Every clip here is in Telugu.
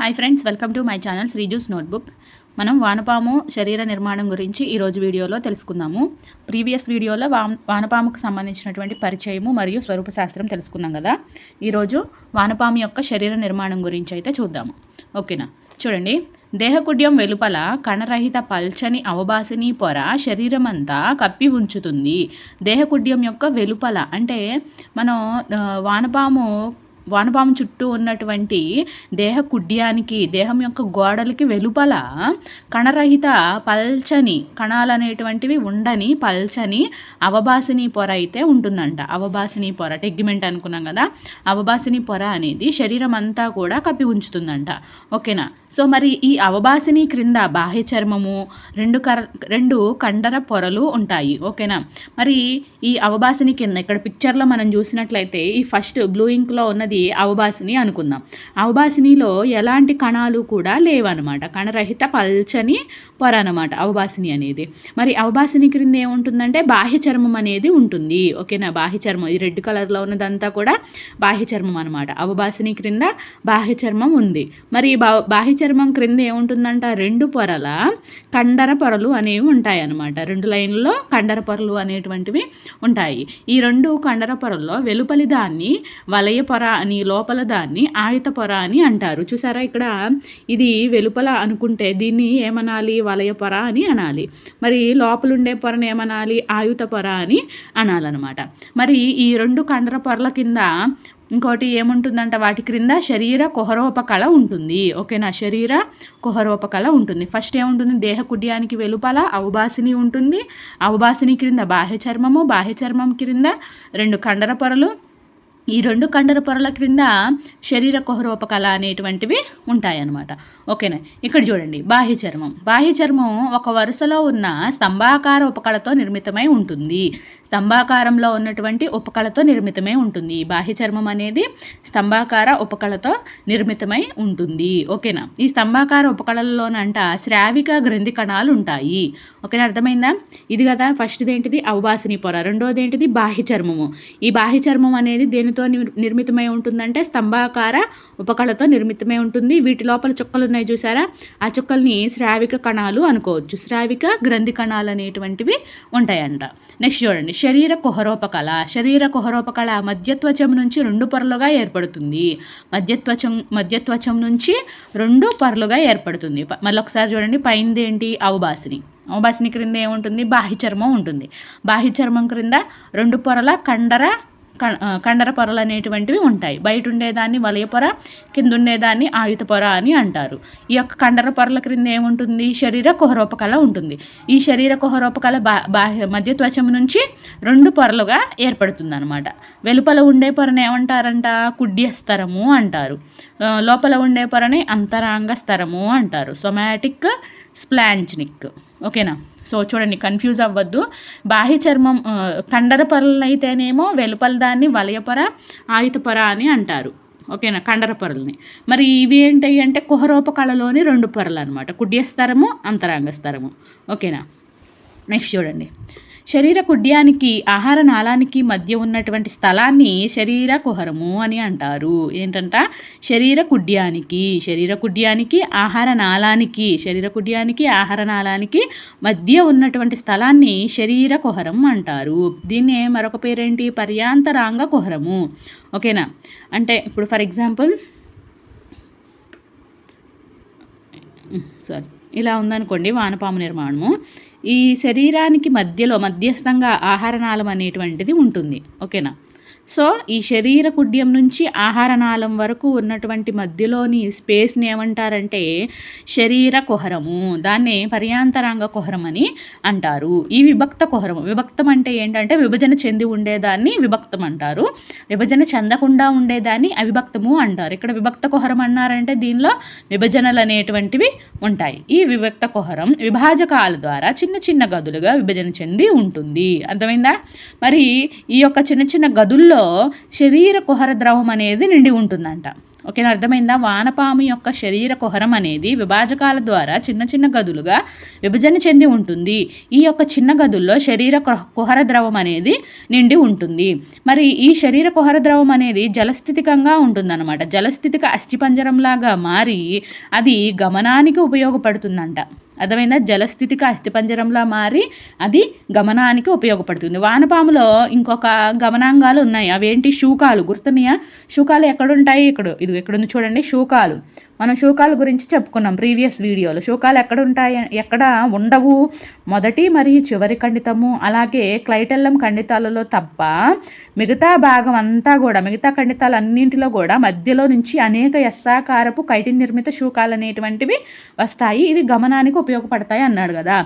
Hi friends, welcome to my channel శ్రీజూస్ notebook. మనం వానపాము శరీర నిర్మాణం గురించి ఈరోజు వీడియోలో తెలుసుకుందాము. ప్రీవియస్ వీడియోలో వానపాముకు సంబంధించినటువంటి పరిచయము మరియు స్వరూప శాస్త్రం తెలుసుకున్నాం కదా. ఈరోజు వానపాము యొక్క శరీర నిర్మాణం గురించి అయితే చూద్దాము. ఓకేనా? చూడండి, దేహకుడ్యం వెలుపల కణరహిత పల్చని అవబాసిని పొర శరీరమంతా కప్పి ఉంచుతుంది. దేహకుడ్యం యొక్క వెలుపల అంటే మనం వానపాము చుట్టూ ఉన్నటువంటి దేహ కుడ్యానికి, దేహం యొక్క గోడలకి వెలుపల కణరహిత పల్చని కణాలు అనేటువంటివి ఉండని పల్చని అవబాసిని పొర అయితే ఉంటుందంట. అవబాసిని పొర టెగ్మెంట్ అనుకున్నాం కదా. అవబాసిని పొర అనేది శరీరం అంతా కూడా కప్పి ఉంచుతుందంట. ఓకేనా? సో మరి ఈ అవబాసిని క్రింద బాహ్య చర్మము, రెండు కండర పొరలు ఉంటాయి. ఓకేనా? మరి ఈ అవబాసిని కింద ఇక్కడ పిక్చర్లో మనం చూసినట్లయితే ఈ ఫస్ట్ బ్లూ ఇంక్లో ఉన్నది అవబాసిని అనుకుందాం. అవబాసినిలో ఎలాంటి కణాలు కూడా లేవన్నమాట. కణరహిత పల్చని పొర అనమాట అవబాసిని అనేది. మరి అవబాసిని క్రింద ఏముంటుందంటే బాహ్య చర్మం అనేది ఉంటుంది. ఓకేనా? బాహ్య చర్మం, ఈ రెడ్ కలర్లో ఉన్నదంతా కూడా బాహ్య చర్మం అనమాట. అవబాసిని క్రింద బాహ్య చర్మం ఉంది. మరి బాహ్య చర్మం క్రింద ఏముంటుందంట? రెండు పొరల కండర పొరలు అనేవి ఉంటాయి అన్నమాట. రెండు లైన్లలో కండర పొరలు అనేటువంటివి ఉంటాయి. ఈ రెండు కండర పొరల్లో వెలుపలి దాన్ని వలయ పొర అని, లోపల దాన్ని ఆయుత పొర అని అంటారు. చూసారా, ఇక్కడ ఇది వెలుపల అనుకుంటే దీన్ని ఏమనాలి? వలయ పొర అని అనాలి. మరి లోపలుండే పొరను ఏమనాలి? ఆయుత పొర అని అనాలన్నమాట. మరి ఈ రెండు కండర పొరల కింద ఇంకోటి ఏముంటుందంట? వాటి క్రింద శరీర కుహరోపకళ ఉంటుంది. ఓకేనా? శరీర కుహరోపకళ ఉంటుంది. ఫస్ట్ ఏముంటుంది? దేహ కుడ్యానికి వెలుపల అవబాసిని ఉంటుంది. అవబాసిని క్రింద బాహ్య చర్మము, బాహ్య చర్మం క్రింద రెండు కండర పొరలు, ఈ రెండు కండర పొరల క్రింద శరీర కుహరోపకళ అనేటువంటివి ఉంటాయన్నమాట. ఓకేనా? ఇక్కడ చూడండి, బాహ్య చర్మం. బాహ్య చర్మం ఒక వరుసలో ఉన్న స్తంభాకార ఉపకళతో నిర్మితమై ఉంటుంది. స్తంభాకారంలో ఉన్నటువంటి ఉపకళతో నిర్మితమై ఉంటుంది. బాహ్య చర్మం అనేది స్తంభాకార ఉపకళతో నిర్మితమై ఉంటుంది. ఓకేనా? ఈ స్తంభాకార ఉపకళల్లోనంట శ్రావిక గ్రంథి కణాలు ఉంటాయి. ఓకేనా? అర్థమైందా? ఇది కదా ఫస్ట్ది ఏంటిది? అవబాసిని పొర. రెండోది ఏంటిది? బాహ్య చర్మము. ఈ బాహ్య చర్మం అనేది దేనితో నిర్మితమై ఉంటుందంటే స్తంభాకార ఉపకళతో నిర్మితమై ఉంటుంది. వీటి లోపల చుక్కలు ఉన్నాయి చూసారా, ఆ చుక్కల్ని శ్రావిక కణాలు అనుకోవచ్చు. శ్రావిక గ్రంథి కణాలు అనేటువంటివి ఉంటాయంట. నెక్స్ట్ చూడండి, శరీర కుహరోపకళ. శరీర కుహరోపకళ మధ్యత్వచం నుంచి రెండు పొరలుగా ఏర్పడుతుంది. మధ్యత్వచం నుంచి రెండు పొరలుగా ఏర్పడుతుంది. మళ్ళీ ఒకసారి చూడండి, పైనది ఏంటి? అవబాసిని. అవబాసిని క్రింద ఏముంటుంది? బాహ్య చర్మం ఉంటుంది. బాహ్య చర్మం క్రింద రెండు పొరల కండర పొరలు అనేటువంటివి ఉంటాయి. బయట ఉండేదాన్ని వలయ పొర, కింద ఉండేదాన్ని ఆయుత పొర అని అంటారు. ఈ యొక్క కండర పొరల క్రింద ఏముంటుంది? శరీర కుహరోపకళ ఉంటుంది. ఈ శరీర కుహరోపకళ మధ్యత్వచం నుంచి రెండు పొరలుగా ఏర్పడుతుంది అనమాట. వెలుపల ఉండే పొరని ఏమంటారంట? కుడ్యస్తరము అంటారు. లోపల ఉండే పొరని అంతరాంగ స్తరము అంటారు. Somatic, splanchnic. ఓకేనా? సో చూడండి, కన్ఫ్యూజ్ అవ్వద్దు. బాహ్య చర్మం కండర పొరలను అయితేనేమో వెలుపల దాన్ని వలయ పొర, ఆయుత పొర అని అంటారు. ఓకేనా? కండర పొరల్ని. మరి ఇవి ఏంటి అంటే కుహరోపకళలోని రెండు పొరలు అనమాట. కుడ్యస్తరము, అంతరాంగ స్తరము. ఓకేనా? నెక్స్ట్ చూడండి, శరీర కుడ్యానికి ఆహార నాళానికి మధ్య ఉన్నటువంటి స్థలాన్ని శరీర కుహరము అని అంటారు. ఏంటంట? శరీర కుడ్యానికి ఆహార నాళానికి మధ్య ఉన్నటువంటి స్థలాన్ని శరీర కుహరం అంటారు. దీన్ని మరొక పేరేంటి? పర్యాంతరాంగ కుహరము. ఓకేనా? అంటే ఇప్పుడు ఫర్ ఎగ్జాంపుల్ ఇలా ఉందనుకోండి వానపాము నిర్మాణము. ఈ శరీరానికి మధ్యస్థంగా ఆహారనాళం అనేటువంటిది ఉంటుంది. ఓకేనా? సో ఈ శరీర కుడ్యం నుంచి ఆహారనాళం వరకు ఉన్నటువంటి మధ్యలోని స్పేస్ని ఏమంటారంటే శరీర కుహరము. దాన్నే పర్యాంతరాంగ కుహరం అని అంటారు. ఈ విభక్త కుహరము. విభక్తం అంటే ఏంటంటే విభజన చెంది ఉండేదాన్ని విభక్తం అంటారు. విభజన చెందకుండా ఉండేదాన్ని అవిభక్తము అంటారు. ఇక్కడ విభక్త కుహరం అన్నారంటే దీనిలో విభజనలు అనేటువంటివి ఉంటాయి. ఈ విభక్త కుహరం విభాజకాల ద్వారా చిన్న చిన్న గదులుగా విభజన చెంది ఉంటుంది. అర్థమైందా? మరి ఈ యొక్క చిన్న చిన్న గదుల్లో శరీర కుహర ద్రవం అనేది నిండి ఉంటుందంట. ఓకేనా, అర్థమైందా? వానపాము యొక్క శరీర కుహరం అనేది విభాజకాల ద్వారా చిన్న చిన్న గదులుగా విభజన చెంది ఉంటుంది. ఈ యొక్క చిన్న గదుల్లో శరీర కుహర ద్రవం అనేది నిండి ఉంటుంది. మరి ఈ శరీర కుహర ద్రవం అనేది జలస్థితికంగా ఉంటుందన్నమాట. జలస్థితిక అస్థిపంజరంలాగా మారి అది గమనానికి ఉపయోగపడుతుందంట. అర్థమైందా? జలస్థితికి అస్థిపంజరంలా మారి అది గమనానికి ఉపయోగపడుతుంది. వానపాములో ఇంకొక గమనాంగాలు ఉన్నాయి. అవేంటి? శూకాలు. గుర్తున్నాయా? శూకాలు ఎక్కడుంటాయి? ఇక్కడుంది చూడండి, శూకాలు. మనం శూకాల గురించి చెప్పుకున్నాం ప్రీవియస్ వీడియోలో. శూకాలు ఎక్కడ ఉంటాయి, ఎక్కడ ఉండవు? మొదటి మరియు చివరి ఖండితము, అలాగే క్లైటెల్లం ఖండితాలలో తప్ప మిగతా భాగం అంతా కూడా, మిగతా ఖండితాలన్నింటిలో కూడా మధ్యలో నుంచి అనేక ఎస్సాకారపు కైటిన్ నిర్మిత శూకాలు అనేటువంటివి వస్తాయి. ఇవి గమనానికి ఉపయోగపడతాయి అన్నాడు కదా.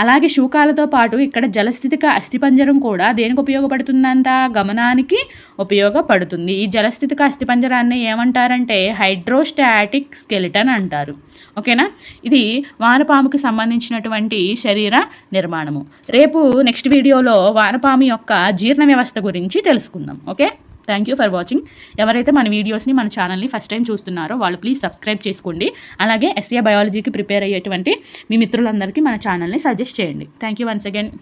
అలాగే శూకాలతో పాటు ఇక్కడ జలస్థితిక అస్థిపంజరం కూడా దేనికి ఉపయోగపడుతుందంట? గమనానికి ఉపయోగపడుతుంది. ఈ జలస్థితిక అస్థిపంజరాన్ని ఏమంటారంటే హైడ్రోస్టాటిక్ స్కెలిటన్ అంటారు. ఓకేనా? ఇది వానపాముకి సంబంధించినటువంటి శరీర నిర్మాణము. రేపు నెక్స్ట్ వీడియోలో వానపాము యొక్క జీర్ణ వ్యవస్థ గురించి తెలుసుకుందాం. Okay, thank you for watching. ఎవరైతే మన వీడియోస్ని, మన ఛానల్ని ఫస్ట్ టైం చూస్తున్నారో వాళ్ళు ప్లీజ్ సబ్స్క్రైబ్ చేసుకోండి. అలాగే ఎస్ఏ బయాలజీకి ప్రిపేర్ అయ్యేటువంటి మీ మిత్రులందరికీ మన ఛానల్ని సజెస్ట్ చేయండి. Thank you once again.